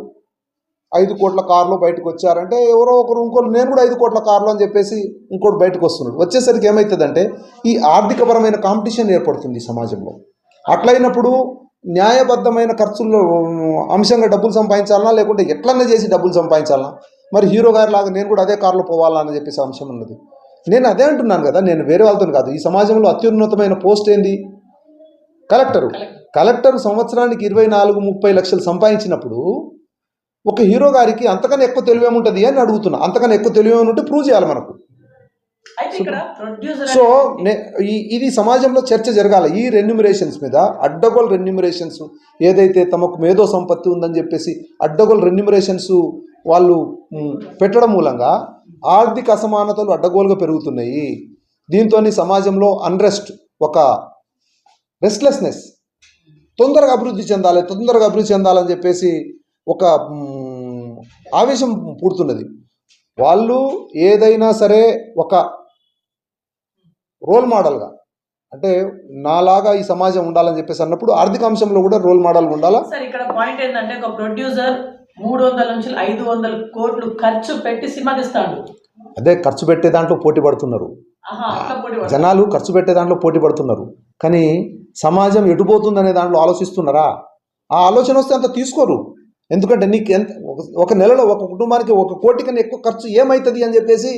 5 కోట్ల కారులో బయటకు వచ్చారంటే ఎవరో ఒకరు ఇంకోటి నేను కూడా 5 కోట్ల కారులో అని చెప్పేసి ఇంకోటి బయటకు వస్తున్నాడు. వచ్చేసరికి ఏమవుతుందంటే ఈ ఆర్థికపరమైన కాంపిటీషన్ ఏర్పడుతుంది సమాజంలో. అట్లయినప్పుడు న్యాయబద్ధమైన ఖర్చుల్లో అంశంగా డబ్బులు సంపాదించాలన్నా, లేకుంటే ఎట్లన్నా చేసి డబ్బులు సంపాదించాలన్నా, మరి హీరో గారి లాగా నేను కూడా అదే కారులో పోవాలా అని చెప్పేసి అంశం ఉన్నది. నేను అదే అంటున్నాను కదా, నేను వేరే వాళ్ళతో కాదు. ఈ సమాజంలో అత్యున్నతమైన పోస్ట్ ఏంది? కలెక్టర్ సంవత్సరానికి 24-30 లక్షలు సంపాదించినప్పుడు ఒక హీరో గారికి అంతకన్నా ఎక్కువ తెలివేముంటుంది అని అడుగుతున్నా. అంతకన్నా ఎక్కువ తెలివేముంటే ప్రూవ్ చేయాలి మనకు. అయితే ఇక్కడ ప్రొడ్యూసర్ సో ఇది సమాజంలో చర్చ జరగాలి. ఈ రెన్యూమరేషన్స్ మీద అడ్డగోలు రెన్యూమరేషన్స్ ఏదైతే తమకు మేధో సంపత్తి ఉందని చెప్పేసి అడ్డగోలు రెన్యూమరేషన్స్ వాళ్ళు పెట్టడం మూలంగా ఆర్థిక అసమానతలు అడ్డగోలుగా పెరుగుతున్నాయి. దీంతో సమాజంలో అన్రెస్ట్, ఒక రెస్ట్లెస్నెస్, తొందరగా అభివృద్ధి చెందాలని చెప్పేసి ఒక ఆవేశం పుడుతున్నది. వాళ్ళు ఏదైనా సరే ఒక రోల్ మోడల్గా, అంటే నాలాగా ఈ సమాజం ఉండాలని చెప్పేసి అన్నప్పుడు ఆర్థిక అంశంలో కూడా రోల్ మోడల్గా ఉండాలా. సార్ ఇక్కడ పాయింట్ ఏంటంటే ఒక ప్రొడ్యూసర్ 300 నుంచి 500 కోట్లు ఖర్చు పెట్టి సినిమా తీస్తాడు. అదే ఖర్చు పెట్టే దాంట్లో పోటీ పడుతున్నారు జనాలు, ఖర్చు పెట్టే దాంట్లో పోటీ పడుతున్నారు. కానీ సమాజం ఎటుపోతుందనే దాంట్లో ఆలోచిస్తున్నారా? ఆ ఆలోచన వస్తే అంత తీసుకోరు. ఎందుకంటే నీకు ఒక నెలలో ఒక కుటుంబానికి 1 కోటి కన్నా ఎక్కువ ఖర్చు ఏమవుతుంది అని చెప్పేసి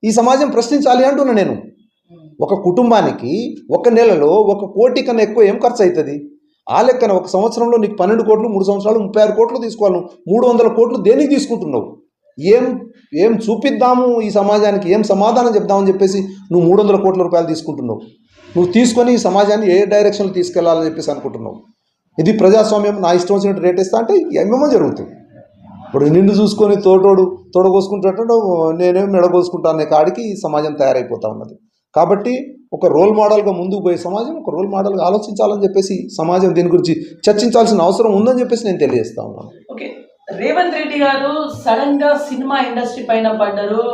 ఈ సమాజం ప్రశ్నించాలి అంటున్నా నేను. ఒక కుటుంబానికి 1 నెలలో 1 కోటి కన్నా ఎక్కువ ఏం ఖర్చు అవుతుంది? ఆ లెక్కన 1 సంవత్సరంలో నీకు 12 కోట్లు, 3 సంవత్సరాలు 36 కోట్లు తీసుకోవాలి. నువ్వు 300 కోట్లు దేనికి తీసుకుంటున్నావు? ఏం చూపిద్దాము ఈ సమాజానికి, ఏం సమాధానం చెప్దామని చెప్పేసి నువ్వు 300 కోట్ల రూపాయలు తీసుకుంటున్నావు. నువ్వు తీసుకొని ఈ సమాజాన్ని ఏ డైరెక్షన్లో తీసుకెళ్లాలని చెప్పేసి అనుకుంటున్నావు. ఇది ప్రజాస్వామ్యం, నా ఇష్టం వచ్చినట్టు రేట్ ఇస్తా అంటే ఏమేమో జరుగుతుంది. ఇప్పుడు నిన్ను చూసుకొని తోడగోసుకుంటాడు, నేనేం మెడగోసుకుంటా అనే కాడికి ఈ సమాజం తయారైపోతా ఉన్నది. కాబట్టి ఒక రోల్ మోడల్గా ముందుకు పోయే సమాజం ఒక రోల్ మోడల్గా ఆలోచించాలని చెప్పేసి సమాజం దీని గురించి చర్చించాల్సిన అవసరం ఉందని చెప్పేసి నేను తెలియజేస్తా ఉన్నాను. ఓకే, రేవంత్ రెడ్డి గారు సడన్ గా సినిమా ఇండస్ట్రీ పైన పడ్డారు,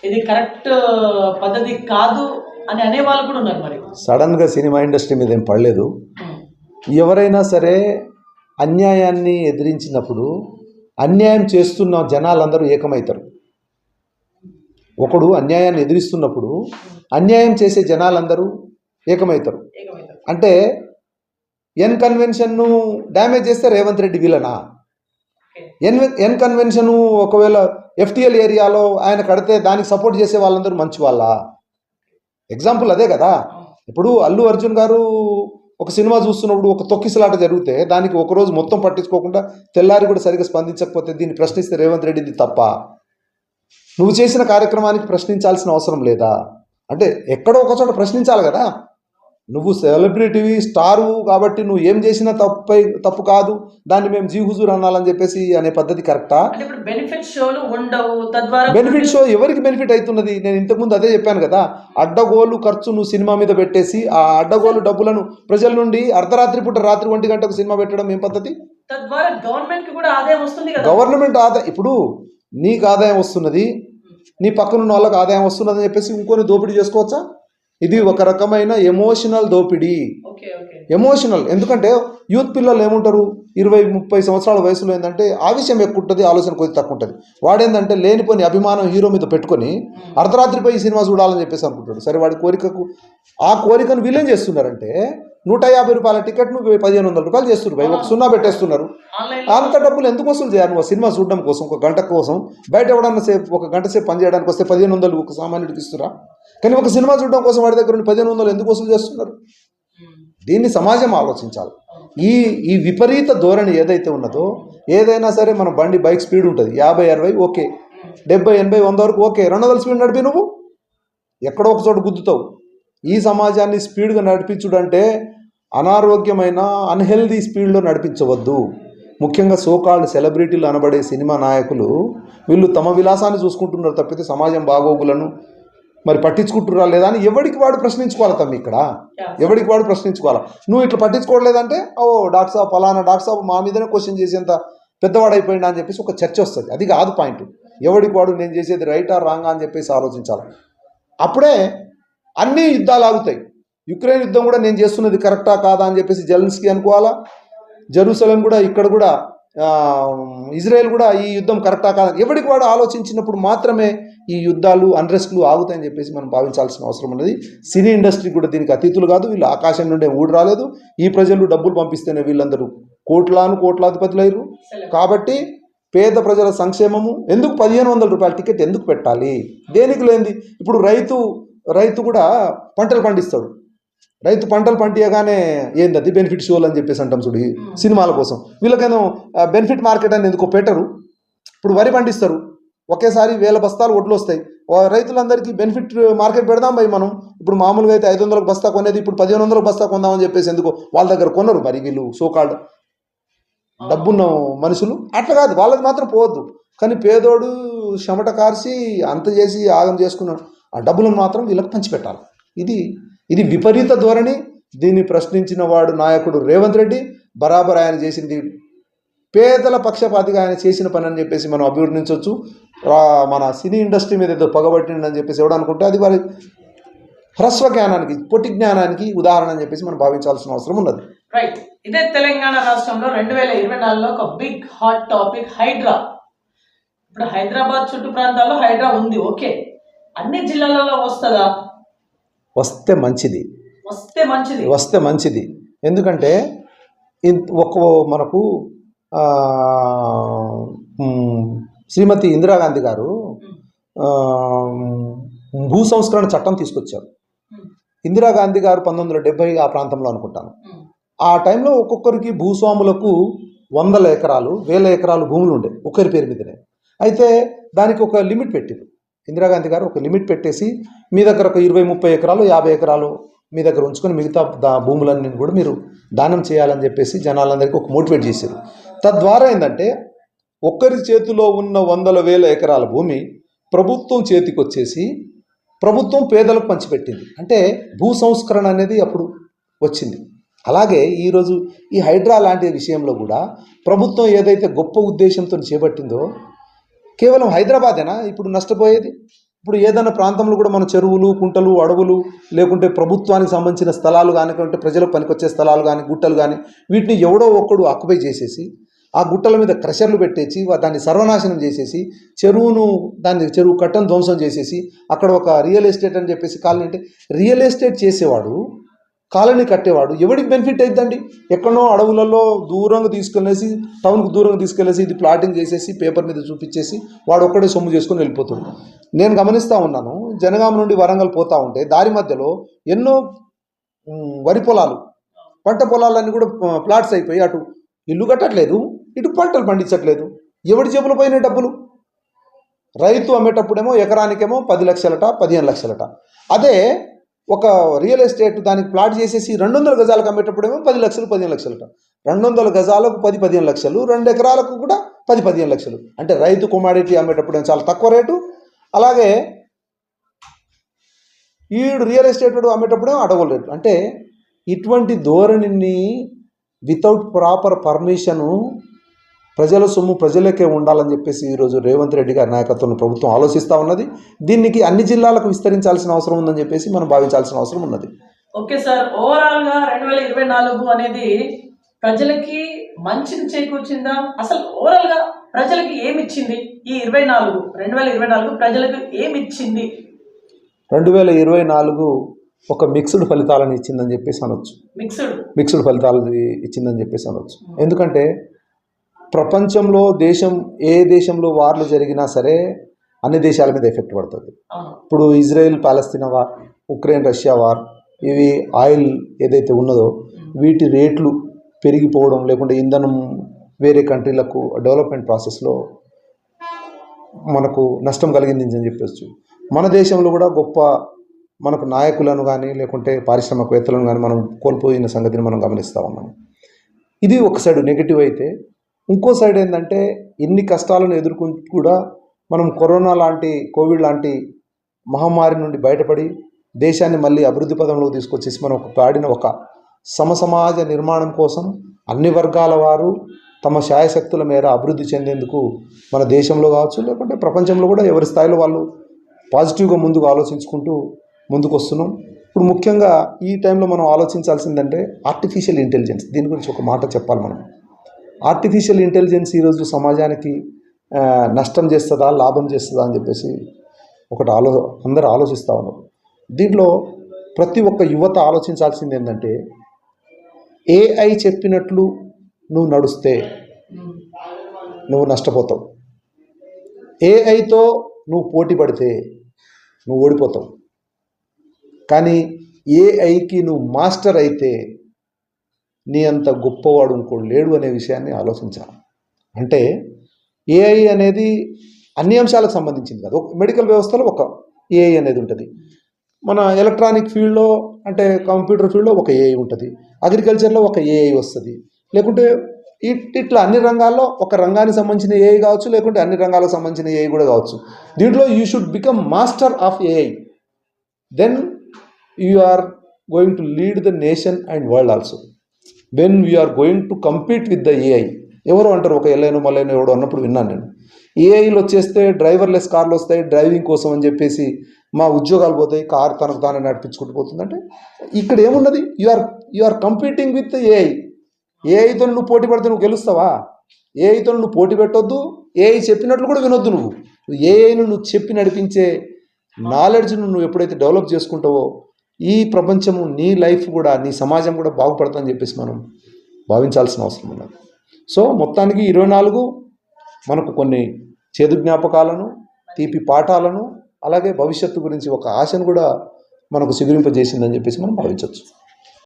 ఇది కరెక్ట్ పద్ధతి కాదు అని అనేవాళ్ళు కూడా ఉన్నారు. మరి సడన్ గా సినిమా ఇండస్ట్రీ మీద ఏం పడలేదు. ఎవరైనా సరే అన్యాయాన్ని ఎదిరించినప్పుడు అన్యాయం చేస్తున్న జనాలందరూ ఏకమవుతారు. ఒకడు అన్యాయాన్ని ఎదిరిస్తున్నప్పుడు అన్యాయం చేసే జనాలందరూ ఏకమవుతారు. అంటే ఎన్ కన్వెన్షన్ను డ్యామేజ్ చేస్తే రేవంత్ రెడ్డి విలనా? ఎన్ కన్వెన్షన్ ఒకవేళ FTL ఏరియాలో ఆయన కడితే దానికి సపోర్ట్ చేసే వాళ్ళందరూ మంచి వాళ్ళ? ఎగ్జాంపుల్ అదే కదా. ఇప్పుడు అల్లు అర్జున్ గారు ఒక సినిమా చూస్తున్నప్పుడు ఒక తొక్కిసలాట జరిగితే దానికి ఒకరోజు మొత్తం పట్టించుకోకుండా తెల్లారి కూడా సరిగ్గా స్పందించకపోతే దీన్ని ప్రశ్నిస్తే రేవంత్ రెడ్డిది తప్ప? నువ్వు చేసిన కార్యక్రమానికి ప్రశ్నించాల్సిన అవసరం లేదా? అంటే ఎక్కడో ఒక చోట ప్రశ్నించాలి కదా. నువ్వు సెలబ్రిటీవి, స్టారు కాబట్టి నువ్వు ఏం చేసినా తప్పు కాదు, దాన్ని మేము జీ హుజూర్ అనాలని చెప్పేసి అనే పద్ధతి కరెక్టా? బెనిఫిట్ షోలు ఉండవు, తద్వారా బెనిఫిట్ షో ఎవరికి బెనిఫిట్ అవుతున్నది? నేను ఇంతకుముందు అదే చెప్పాను కదా. అడ్డగోలు ఖర్చు నువ్వు సినిమా మీద పెట్టేసి ఆ అడ్డగోలు డబ్బులను ప్రజల నుండి అర్ధరాత్రి పూట రాత్రి 1 గంటకు సినిమా పెట్టడం ఏం పద్ధతి? తద్వారా గవర్నమెంట్ కి కూడా ఆదాయం వస్తుంది కదా. గవర్నమెంట్ ఆదాయం, ఇప్పుడు నీకు ఆదాయం వస్తున్నది, నీ పక్కనున్న వాళ్ళకి ఆదాయం వస్తున్నది అని చెప్పేసి ఇంకొని దోపిడీ చేసుకోవచ్చా? ఇది ఒక రకమైన ఎమోషనల్ దోపిడీ. ఎమోషనల్, ఎందుకంటే యూత్ పిల్లలు ఏముంటారు, 20-30 సంవత్సరాల వయసులో ఏంటంటే ఆవేశం ఎక్కువ ఉంటుంది, ఆలోచన కొద్ది తక్కువ ఉంటుంది. వాడేంటంటే లేనిపోని అభిమానం హీరో మీద పెట్టుకొని అర్ధరాత్రిపై సినిమా చూడాలని చెప్పేసి అనుకుంటాడు. సరే, వాడి ఆ కోరికను వీళ్ళేం చేస్తున్నారంటే 150 రూపాయల టికెట్ను 1500 రూపాయలు చేస్తున్నారు, ఒక 0 పెట్టేస్తున్నారు. అంత డబ్బులు ఎందుకు వసూలు చేయాలి? నువ్వు సినిమా చూడడం కోసం, 1 గంట కోసం, బయట ఎవడన్నా సేపు 1 గంట సేపు పని చేయడానికి వస్తే 1500 ఒక సామాన్యుడికి ఇస్తురా? కానీ ఒక సినిమా చూడడం కోసం వాడి దగ్గర నుండి 1500 ఎందుకు వసూలు చేస్తున్నారు? దీన్ని సమాజం ఆలోచించాలి. ఈ విపరీత ధోరణి ఏదైతే ఉన్నదో, ఏదైనా సరే మన బైక్ స్పీడ్ ఉంటుంది 50-60 ఓకే, 70-80 100 వరకు ఓకే, 200 స్పీడ్ నడిపి నువ్వు ఎక్కడో ఒక చోట గుద్దుతావు. ఈ సమాజాన్ని స్పీడ్గా నడిపించుడు అంటే అనారోగ్యమైన అన్హెల్దీ స్పీడ్లో నడిపించవద్దు. ముఖ్యంగా సోకాల్డ్ సెలబ్రిటీలు అనబడే సినిమా నాయకులు వీళ్ళు తమ విలాసాన్ని చూసుకుంటున్నారు తప్పితే సమాజం బాగోగులను మరి పట్టించుకుంటున్నారా లేదా అని ఎవడికి వాడు ప్రశ్నించుకోవాలి. తమ్మి ఇక్కడ ఎవడికి వాడు ప్రశ్నించుకోవాలి. నువ్వు ఇట్లా పట్టించుకోవట్లేదంటే డాక్టర్ సాబ్ ఫలానా డాక్టర్ సాబ్ మా మీదనే క్వశ్చన్ చేసేంత పెద్దవాడైపోయిందా అని చెప్పేసి ఒక చర్చ వస్తుంది. అది కాదు పాయింట్. ఎవడికి వాడు నేను చేసేది రైటా రాంగా అని చెప్పేసి ఆలోచించాలి. అప్పుడే అన్ని యుద్ధాలు ఆగుతాయి. యుక్రెయిన్ యుద్ధం కూడా నేను చేస్తున్నది కరెక్టా కాదా అని చెప్పేసి జెలెన్స్కీ అనుకోవాలా. జెరూసలేం కూడా, ఇక్కడ కూడా ఇజ్రాయెల్ కూడా ఈ యుద్ధం కరెక్టా కాదా ఎవడికి వాడు ఆలోచించినప్పుడు మాత్రమే ఈ యుద్ధాలు అన్రెస్ట్లు ఆగుతాయని చెప్పేసి మనం భావించాల్సిన అవసరం ఉన్నది. సినీ ఇండస్ట్రీ కూడా దీనికి అతీతులు కాదు. వీళ్ళు ఆకాశం నుండే ఊడి రాలేదు. ఈ ప్రజలు డబ్బులు పంపిస్తేనే వీళ్ళందరూ కోట్లాధిపతులయ్యారు. కాబట్టి పేద ప్రజల సంక్షేమము ఎందుకు 1500 రూపాయల టికెట్ ఎందుకు పెట్టాలి? దేనికి లేనిది. ఇప్పుడు రైతు కూడా పంటలు పండిస్తాడు. రైతు పంటలు పండియగానే ఏంది బెనిఫిట్ షోలు అని చెప్పేసి అంటాం చూడు సినిమాల కోసం. వీళ్ళకైనా బెనిఫిట్ మార్కెట్ అని ఎందుకో పెట్టరు. ఇప్పుడు వరి పండిస్తారు, ఒకేసారి 1000 బస్తాలు వడ్లు వస్తాయి. రైతులందరికీ బెనిఫిట్ మార్కెట్ పెడదాం భయ్ మనం. ఇప్పుడు మామూలుగా అయితే 500 బస్తా కొనేది ఇప్పుడు 1500 బస్తా కొందామని చెప్పేసి ఎందుకు వాళ్ళ దగ్గర కొనరు మరి వీళ్ళు సోకాల్డ్ డబ్బున్న మనుషులు. అట్లా కాదు, వాళ్ళది మాత్రం పోవద్దు. కానీ పేదోడు చెమట కార్చి అంత చేసి ఆగం చేసుకున్నాడు, ఆ డబ్బులను మాత్రం వీళ్ళకి పంచిపెట్టాలి. ఇది విపరీత ధోరణి. దీన్ని ప్రశ్నించిన వాడు నాయకుడు రేవంత్ రెడ్డి. బరాబర్ ఆయన చేసింది పేదల పక్షపాతిగా ఆయన చేసిన పని అని చెప్పేసి మనం అభివర్ణించవచ్చు. మన సినీ ఇండస్ట్రీ మీద ఏదో పగబట్టిండని చెప్పేసి ఎవడనుకుంటే అది వారి హ్రస్వ జ్ఞానానికి, పొట్టి జ్ఞానానికి ఉదాహరణ అని చెప్పేసి మనం భావించాల్సిన అవసరం ఉన్నది. రైట్. ఇదే తెలంగాణ రాష్ట్రంలో 2024లో ఒక బిగ్ హాట్ టాపిక్ హైడ్రా. ఇప్పుడు హైదరాబాద్ చుట్టూ ప్రాంతాల్లో హైడ్రా ఉంది, ఓకే. అన్ని జిల్లాలలో వస్తుందా? వస్తే మంచిది. వస్తే మంచిది. ఎందుకంటే మనకు శ్రీమతి ఇందిరాగాంధీ గారు భూ సంస్కరణ చట్టం తీసుకొచ్చారు. ఇందిరాగాంధీ గారు 1970 ఆ ప్రాంతంలో అనుకుంటాను. ఆ టైంలో ఒక్కొక్కరికి భూస్వాములకు 100 ఎకరాలు 1000 ఎకరాలు భూములు ఉండే ఒకరి పేరు మీదనే. అయితే దానికి ఒక లిమిట్ పెట్టారు ఇందిరాగాంధీ గారు. ఒక లిమిట్ పెట్టేసి మీ దగ్గర ఒక 20-30 ఎకరాలు 50 ఎకరాలు మీ దగ్గర ఉంచుకొని మిగతా భూములన్నీ కూడా మీరు దానం చేయాలని చెప్పేసి జనాలందరికీ ఒక మోటివేట్ చేశారు. తద్వారా ఏంటంటే ఒక్కరి చేతిలో ఉన్న 100,000 ఎకరాల భూమి ప్రభుత్వం చేతికి వచ్చేసి ప్రభుత్వం పేదలకు పంచిపెట్టింది. అంటే భూ సంస్కరణ అనేది అప్పుడు వచ్చింది. అలాగే ఈరోజు ఈ హైడ్రా లాంటి విషయంలో కూడా ప్రభుత్వం ఏదైతే గొప్ప ఉద్దేశంతో చేపట్టిందో కేవలం హైదరాబాదేనా ఇప్పుడు నష్టపోయేది? ఇప్పుడు ఏదైనా ప్రాంతంలో కూడా మన చెరువులు, కుంటలు, అడవులు, లేకుంటే ప్రభుత్వానికి సంబంధించిన స్థలాలు కానికంటే ప్రజలకు పనికొచ్చే స్థలాలు కానీ, గుట్టలు కానీ, వీటిని ఎవడో ఒక్కడు ఆక్యుపై చేసేసి ఆ గుట్టల మీద క్రషర్లు పెట్టేసి దాన్ని సర్వనాశనం చేసేసి చెరువు కట్టను ధ్వంసం చేసేసి అక్కడ ఒక రియల్ ఎస్టేట్ అని చెప్పేసి కాలనీ, అంటే రియల్ ఎస్టేట్ చేసేవాడు కాలనీ కట్టేవాడు ఎవరికి బెనిఫిట్ అవుతుందండి? ఎక్కడో అడవులలో దూరంగా తీసుకెళ్ళేసి టౌన్కు దూరంగా తీసుకెళ్ళేసి ఇది ప్లాటింగ్ చేసేసి పేపర్ మీద చూపించేసి వాడు ఒక్కడే సొమ్ము చేసుకొని వెళ్ళిపోతాడు. నేను గమనిస్తూ ఉన్నాను, జనగామ నుండి వరంగల్ పోతూ ఉంటే దారి మధ్యలో ఎన్నో వరి పొలాలు, పంట పొలాలన్నీ కూడా ప్లాట్స్ అయిపోయి అటు ఇల్లు కట్టట్లేదు, ఇటు పంటలు పండించట్లేదు. ఎవడి జేబులో పోయిన డబ్బులు? రైతు అమ్మేటప్పుడేమో ఎకరానికేమో 10 లక్షలట 15 లక్షలట. అదే ఒక రియల్ ఎస్టేట్ దానికి ప్లాట్ చేసేసి 200 గజాలకు అమ్మేటప్పుడేమో 10 లక్షలు 15 లక్షలట. 200 గజాలకు 10-15 లక్షలు, 2 ఎకరాలకు కూడా 10-15 లక్షలు. అంటే రైతు కమోడిటీ అమ్మేటప్పుడేమో చాలా తక్కువ రేటు, అలాగే ఈడు రియల్ ఎస్టేట్ అమ్మేటప్పుడేమో అడవుల రేటు. అంటే ఇటువంటి ధోరణిని వితౌట్ ప్రాపర్ పర్మిషను ప్రజల సొమ్ము ప్రజలకే ఉండాలని చెప్పేసి ఈరోజు రేవంత్ రెడ్డి గారి నాయకత్వంలో ప్రభుత్వం ఆలోచిస్తూ ఉన్నది. దీనికి అన్ని జిల్లాలకు విస్తరించాల్సిన అవసరం ఉందని చెప్పేసి మనం భావించాల్సిన అవసరం ఉన్నది. ఓకే సార్, ఓవరాల్గా 2024 అనేది ప్రజలకి మంచిని చేకూర్చిందా? అసలు ఓవరాల్గా ప్రజలకి ఏమిచ్చింది ఈ 2024 ప్రజలకు ఏమిచ్చింది? 2024 ఒక మిక్స్డ్ ఫలితాలను ఇచ్చిందని చెప్పేసి అనొచ్చు. మిక్స్డ్ ఫలితాలు ఇచ్చిందని చెప్పేసి అనొచ్చు. ఎందుకంటే ప్రపంచంలో ఏ దేశంలో వార్లు జరిగినా సరే అన్ని దేశాల మీద ఎఫెక్ట్ పడుతుంది. ఇప్పుడు ఇజ్రాయెల్ పాలస్తీనా వార్, ఉక్రెయిన్ రష్యా వార్, ఇవి ఆయిల్ ఏదైతే ఉన్నదో వీటి రేట్లు పెరిగిపోవడం, లేకుంటే ఇంధనం వేరే కంట్రీలకు డెవలప్మెంట్ ప్రాసెస్లో మనకు నష్టం కలిగింది అని చెప్పచ్చు. మన దేశంలో కూడా గొప్ప మనకు నాయకులను కానీ లేకుంటే పారిశ్రామికవేత్తలను కానీ మనం కోల్పోయిన సంగతిని మనం గమనిస్తూ ఉన్నాం. ఇది ఒక సైడ్ నెగిటివ్ అయితే, ఇంకో సైడ్ ఏంటంటే ఇన్ని కష్టాలను ఎదుర్కొంటూ కూడా మనం కరోనా లాంటి కోవిడ్ లాంటి మహమ్మారి నుండి బయటపడి దేశాన్ని మళ్ళీ అభివృద్ధి పదంలో తీసుకొచ్చేసి మనం పాడిన ఒక సమసమాజ నిర్మాణం కోసం అన్ని వర్గాల వారు తమ శాయశక్తుల మేర అభివృద్ధి చెందేందుకు మన దేశంలో కావచ్చు లేకుంటే ప్రపంచంలో కూడా ఎవరి స్థాయిలో వాళ్ళు పాజిటివ్గా ముందుకు ఆలోచించుకుంటూ ముందుకు వస్తున్నాం. ఇప్పుడు ముఖ్యంగా ఈ టైంలో మనం ఆలోచించాల్సిందంటే ఆర్టిఫిషియల్ ఇంటెలిజెన్స్. దీని గురించి ఒక మాట చెప్పాలి మనం. ఆర్టిఫిషియల్ ఇంటెలిజెన్స్ ఈరోజు సమాజానికి నష్టం చేస్తుందా లాభం చేస్తుందా అని చెప్పేసి అందరూ ఆలోచిస్తూ ఉన్నారు. దీంట్లో ప్రతి ఒక్క యువత ఆలోచించాల్సింది ఏంటంటే ఏఐ చెప్పినట్లు నువ్వు నడుస్తే నువ్వు నష్టపోతావు, ఏఐతో నువ్వు పోటీ పడితే నువ్వు ఓడిపోతావు. కానీ ఏఐకి నువ్వు మాస్టర్ అయితే నీ అంత గొప్పవాడు ఇంకోడు లేడు అనే విషయాన్ని ఆలోచించాలి. అంటే ఏఐ అనేది అన్ని అంశాలకు సంబంధించింది కాదు. మెడికల్ వ్యవస్థలో ఒక ఏఐ అనేది ఉంటుంది. మన ఎలక్ట్రానిక్ ఫీల్డ్లో అంటే కంప్యూటర్ ఫీల్డ్లో ఒక ఏఐ ఉంటుంది. అగ్రికల్చర్లో ఒక ఏఐ వస్తుంది. లేకుంటే ఇట్లా అన్ని రంగాల్లో ఒక రంగానికి సంబంధించిన ఏఐ కావచ్చు, లేకుంటే అన్ని రంగాలకు సంబంధించిన ఏఐ కూడా కావచ్చు. దీంట్లో you should become master of AI. Then you are going to lead the nation and world also. When we are going to compete with the AI. ఎవరు అంటారు, ఒక ఎల్లైనో మల్లైనో ఎవడో అన్నప్పుడు విన్నాను నేను, ఏఐలు వచ్చేస్తే డ్రైవర్లెస్ కార్లు వస్తాయి డ్రైవింగ్ కోసం అని చెప్పేసి మా ఉద్యోగాలు పోతాయి, కార్ తనకు తానే నడిపించుకుంటూ పోతుందంటే ఇక్కడ ఏమున్నది? You are competing with AI. ఏఐతో నువ్వు పోటీ పడితే నువ్వు గెలుస్తావా? ఏఐతో నువ్వు పోటీ పెట్టొద్దు, ఏఐ చెప్పినట్లు కూడా వినొద్దు. నువ్వు ఏఐను నువ్వు చెప్పి నడిపించే నాలెడ్జ్ను నువ్వు ఎప్పుడైతే డెవలప్ చేసుకుంటావో ఈ ప్రపంచము, నీ లైఫ్ కూడా, నీ సమాజం కూడా బాగుపడతామని చెప్పేసి మనం భావించాల్సిన అవసరం ఉన్నది. సో మొత్తానికి 24 మనకు కొన్ని చేదు జ్ఞాపకాలను, తీపి పాఠాలను, అలాగే భవిష్యత్తు గురించి ఒక ఆశను కూడా మనకు చిగురింపజేసిందని చెప్పేసి మనం భావించవచ్చు.